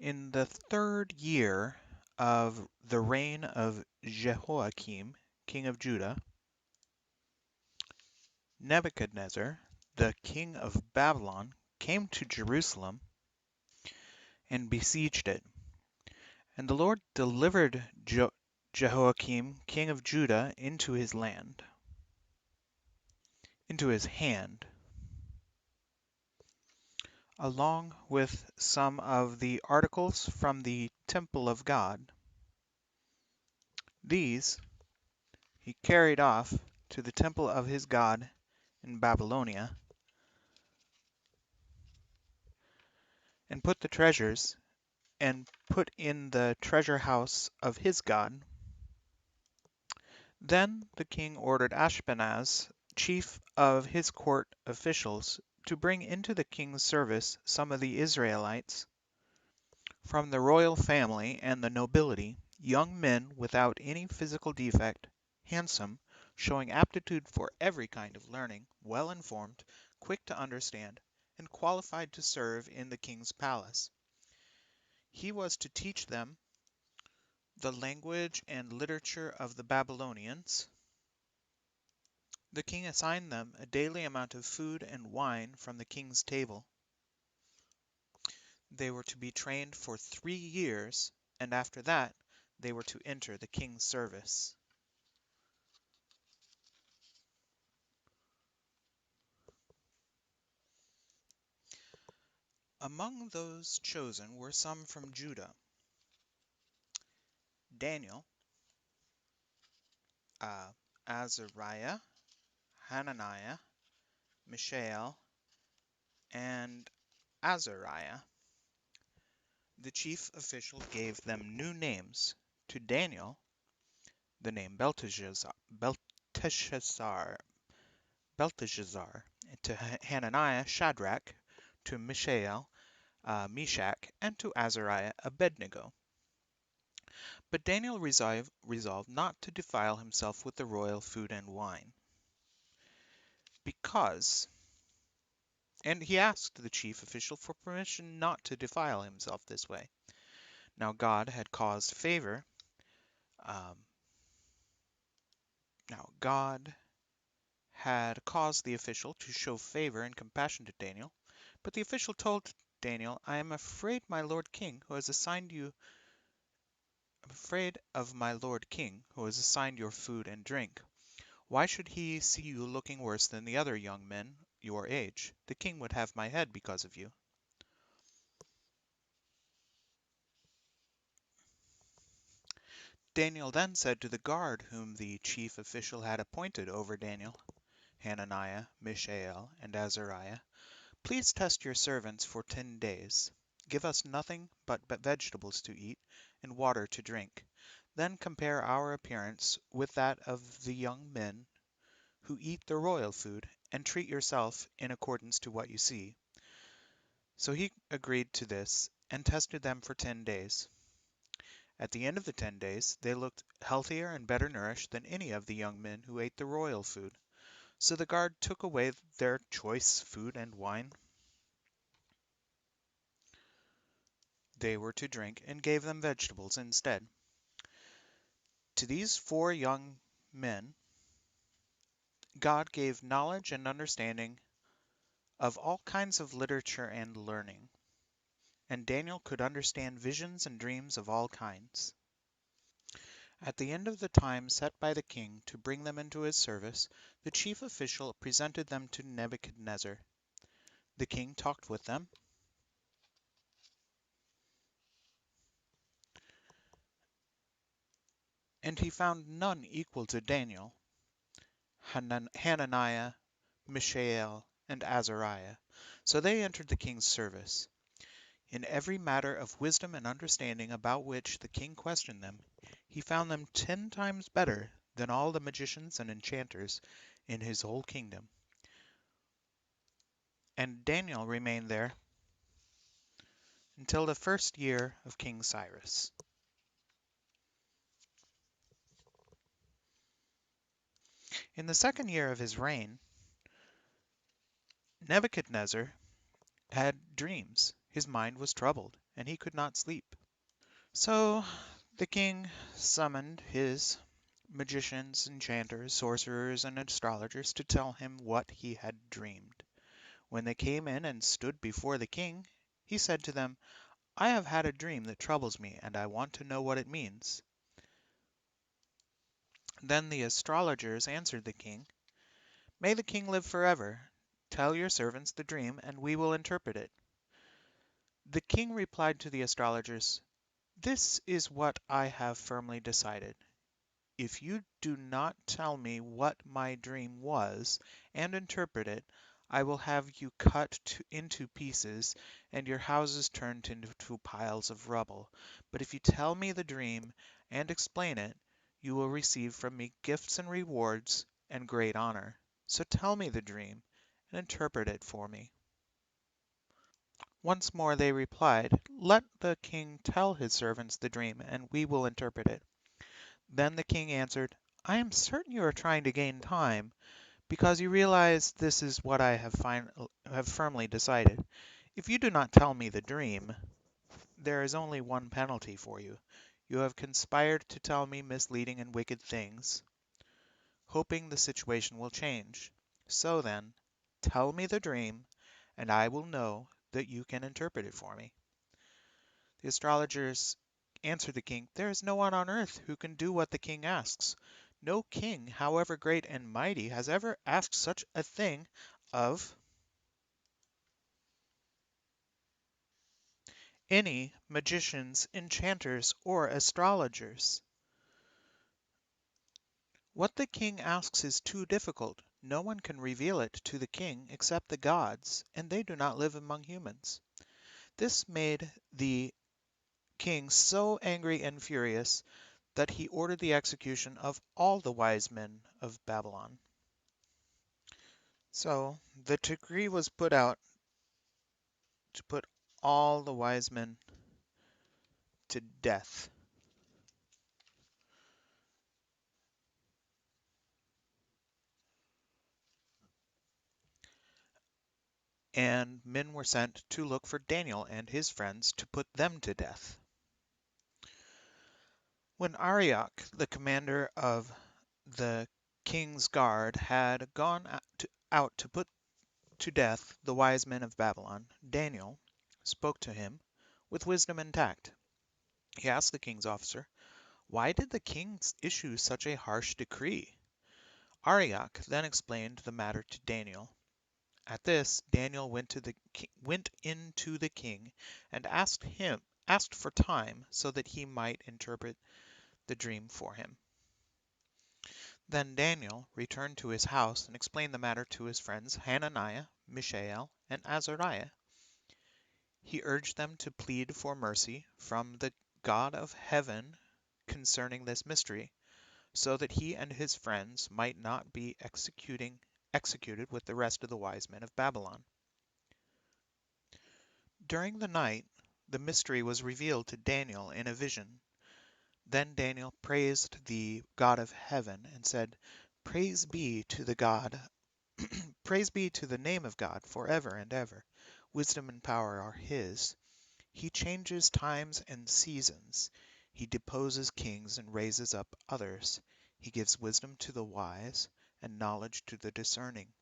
In the 3rd year of the reign of Jehoiakim, king of Judah, Nebuchadnezzar, the king of Babylon, came to Jerusalem and besieged it. And the Lord delivered Jehoiakim, king of Judah, into his hand, along with some of the articles from the temple of God. These he carried off to the temple of his God in Babylonia, and put the treasures and put in the treasure house of his God. Then the king ordered Ashpenaz, chief of his court officials, to bring into the king's service some of the Israelites from the royal family and the nobility, young men without any physical defect, handsome, showing aptitude for every kind of learning, well informed, quick to understand, and qualified to serve in the king's palace. He was to teach them the language and literature of the Babylonians. The king assigned them a daily amount of food and wine from the king's table. They were to be trained for 3 years, and after that they were to enter the king's service. Among those chosen were some from Judah: Daniel, Azariah, Hananiah, Mishael, and Azariah. The chief official gave them new names. To Daniel, the name Belteshazzar, to Hananiah, Shadrach, to Mishael, Meshach, and to Azariah, Abednego. But Daniel resolved not to defile himself with the royal food and wine, and he asked the chief official for permission not to defile himself this way. Now God had caused um, the official to show favor and compassion to Daniel, but the official told Daniel, "I am afraid my lord king, who has assigned you I'm afraid of my lord king, who has assigned your food and drink. Why should he see you looking worse than the other young men your age? The king would have my head because of you." Daniel then said to the guard whom the chief official had appointed over Daniel, Hananiah, Mishael, and Azariah, "Please test your servants for 10 days. Give us nothing but vegetables to eat and water to drink. Then compare our appearance with that of the young men who eat the royal food, and treat yourself in accordance to what you see." So he agreed to this, and tested them for 10 days. At the end of the 10 days, they looked healthier and better nourished than any of the young men who ate the royal food. So the guard took away their choice food and wine they were to drink, and gave them vegetables instead. To these 4 young men God gave knowledge and understanding of all kinds of literature and learning, and Daniel could understand visions and dreams of all kinds. At the end of the time set by the king to bring them into his service, the chief official presented them to Nebuchadnezzar. The king talked with them, and he found none equal to Daniel, Hananiah, Mishael, and Azariah. So they entered the king's service. In every matter of wisdom and understanding about which the king questioned them, he found them 10 times better than all the magicians and enchanters in his whole kingdom. And Daniel remained there until the 1st year of King Cyrus. In the 2nd year of his reign, Nebuchadnezzar had dreams. His mind was troubled, and he could not sleep. So the king summoned his magicians, enchanters, sorcerers, and astrologers to tell him what he had dreamed. When they came in and stood before the king, he said to them, "I have had a dream that troubles me, and I want to know what it means." Then the astrologers answered the king, "May the king live forever. Tell your servants the dream, and we will interpret it." The king replied to the astrologers, "This is what I have firmly decided. If you do not tell me what my dream was and interpret it, I will have you into pieces and your houses turned into piles of rubble. But if you tell me the dream and explain it, you will receive from me gifts and rewards and great honor. So tell me the dream and interpret it for me." Once more they replied, "Let the king tell his servants the dream, and we will interpret it." Then the king answered, "I am certain you are trying to gain time, because you realize this is what I have firmly decided. If you do not tell me the dream, there is only one penalty for you. You have conspired to tell me misleading and wicked things, hoping the situation will change. So then, tell me the dream, and I will know that you can interpret it for me." The astrologers answered the king, "There is no one on earth who can do what the king asks. No king, however great and mighty, has ever asked such a thing of any magicians, enchanters, or astrologers. What the king asks is too difficult. No one can reveal it to the king except the gods, and they do not live among humans." This made the king so angry and furious that he ordered the execution of all the wise men of Babylon. So the decree was put out to put all the wise men to death. And men were sent to look for Daniel and his friends to put them to death. When Arioch, the commander of the king's guard, had gone out to put to death the wise men of Babylon, Daniel spoke to him with wisdom and tact. He asked the king's officer, "Why did the king issue such a harsh decree?" Arioch then explained the matter to Daniel. At this, Daniel went into the king and asked for time so that he might interpret the dream for him. Then Daniel returned to his house and explained the matter to his friends Hananiah, Mishael, and Azariah. He urged them to plead for mercy from the God of heaven concerning this mystery, so that he and his friends might not be executed with the rest of the wise men of Babylon. During the night, the mystery was revealed to Daniel in a vision. Then Daniel praised the God of heaven and said, "Praise be to the God, praise be to the name of God forever and ever. Wisdom and power are his. He changes times and seasons. He deposes kings and raises up others. He gives wisdom to the wise and knowledge to the discerning.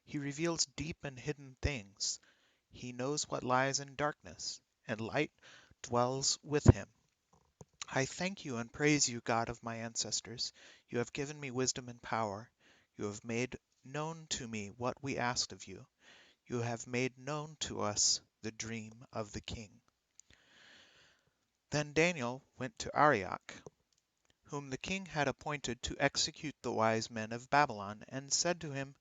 He reveals deep and hidden things. He knows what lies in darkness, and light dwells with him. I thank you and praise you, God of my ancestors. You have given me wisdom and power. You have made known to me what we asked of you. You have made known to us the dream of the king." Then Daniel went to Arioch, whom the king had appointed to execute the wise men of Babylon, and said to him,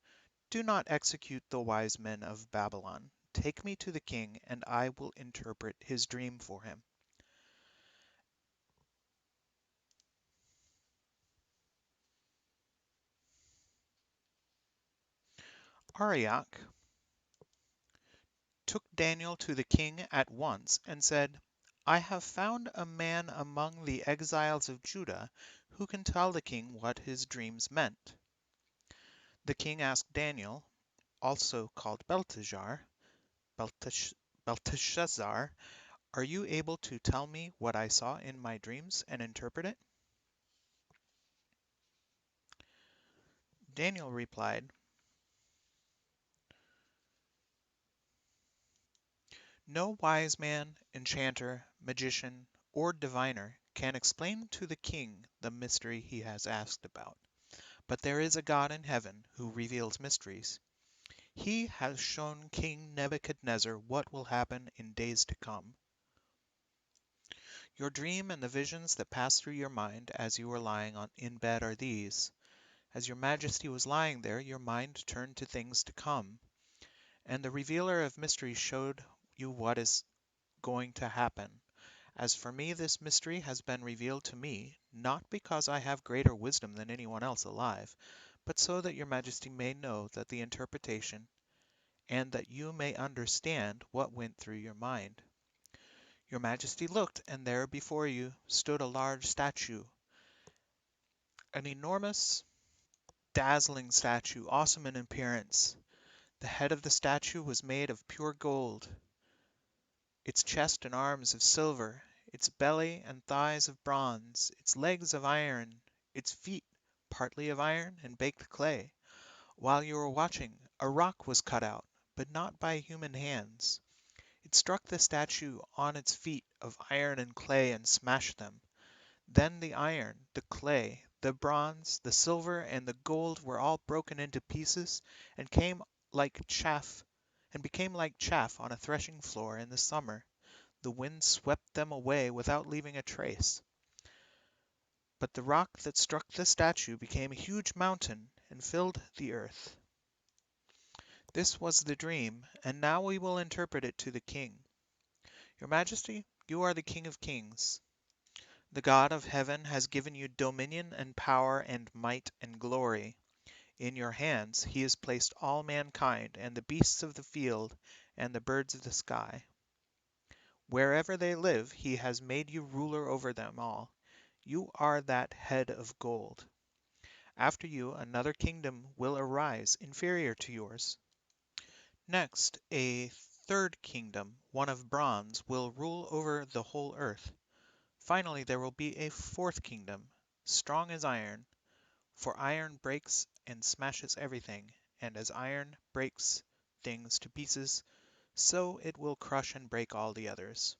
"Do not execute the wise men of Babylon. Take me to the king, and I will interpret his dream for him." Arioch took Daniel to the king at once and said, "I have found a man among the exiles of Judah who can tell the king what his dreams meant." The king asked Daniel, also called Belteshazzar, Are you able to tell me what I saw in my dreams and interpret it? Daniel replied, No wise man, enchanter, magician, or diviner can explain to the king the mystery he has asked about. But there is a God in heaven who reveals mysteries. He has shown King Nebuchadnezzar what will happen in days to come. Your dream and the visions that passed through your mind as you were lying in bed are these. As your majesty was lying there, your mind turned to things to come, and the revealer of mysteries showed you what is going to happen. As for me, this mystery has been revealed to me, not because I have greater wisdom than anyone else alive, but so that your majesty may know that the interpretation, and that you may understand what went through your mind. Your majesty looked, and there before you stood a large statue, an enormous, dazzling statue, awesome in appearance. The head of the statue was made of pure gold, its chest and arms of silver, its belly and thighs of bronze, its legs of iron, its feet partly of iron and baked clay. While you were watching, a rock was cut out, but not by human hands. It struck the statue on its feet of iron and clay and smashed them. Then the iron, the clay, the bronze, the silver, and the gold were all broken into pieces and came like chaff and became like chaff on a threshing floor in the summer. The wind swept them away without leaving a trace. But the rock that struck the statue became a huge mountain and filled the earth. This was the dream, and now we will interpret it to the king. Your Majesty, you are the King of Kings. The God of heaven has given you dominion and power and might and glory. In your hands he has placed all mankind and the beasts of the field and the birds of the sky. Wherever they live, he has made you ruler over them all. You are that head of gold. After you, another kingdom will arise, inferior to yours. Next, a third kingdom, one of bronze, will rule over the whole earth. Finally, there will be a fourth kingdom, strong as iron, for iron breaks and smashes everything, and as iron breaks things to pieces, so it will crush and break all the others.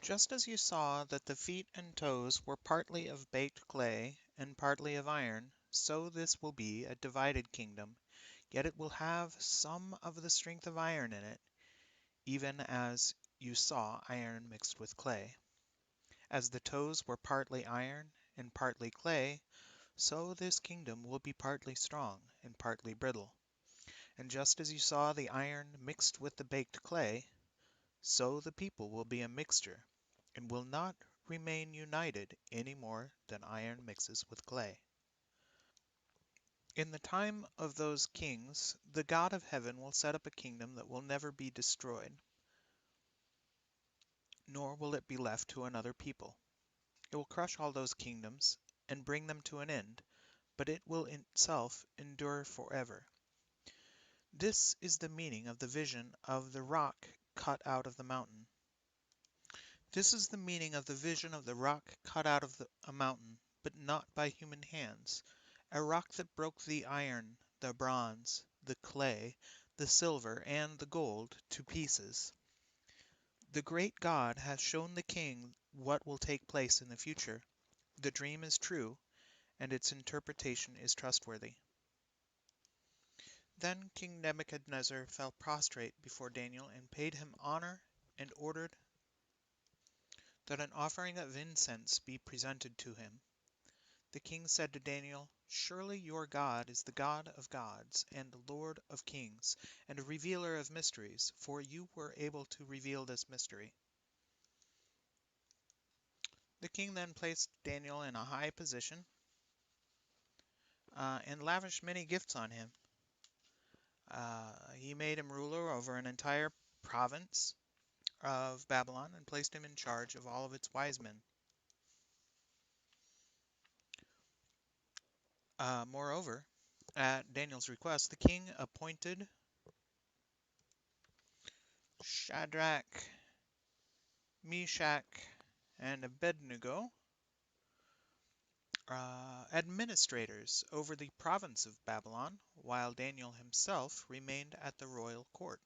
Just as you saw that the feet and toes were partly of baked clay and partly of iron, so this will be a divided kingdom, yet it will have some of the strength of iron in it, even as you saw iron mixed with clay. As the toes were partly iron and partly clay, so this kingdom will be partly strong and partly brittle. And just as you saw the iron mixed with the baked clay, so the people will be a mixture, and will not remain united any more than iron mixes with clay. In the time of those kings, the God of heaven will set up a kingdom that will never be destroyed, nor will it be left to another people. It will crush all those kingdoms and bring them to an end, but it will itself endure forever. This is the meaning of the vision of the rock cut out of the mountain. This is the meaning of the vision of the rock cut out of a mountain, but not by human hands, a rock that broke the iron, the bronze, the clay, the silver, and the gold to pieces. The great God has shown the king what will take place in the future. The dream is true, and its interpretation is trustworthy. Then King Nebuchadnezzar fell prostrate before Daniel and paid him honor and ordered that an offering of incense be presented to him. The king said to Daniel, Surely your God is the God of gods and the Lord of kings and a revealer of mysteries, for you were able to reveal this mystery. The king then placed Daniel in a high position and lavished many gifts on him. He made him ruler over an entire province of Babylon and placed him in charge of all of its wise men. Moreover, at Daniel's request, the king appointed Shadrach, Meshach, and Abednego, administrators over the province of Babylon, while Daniel himself remained at the royal court.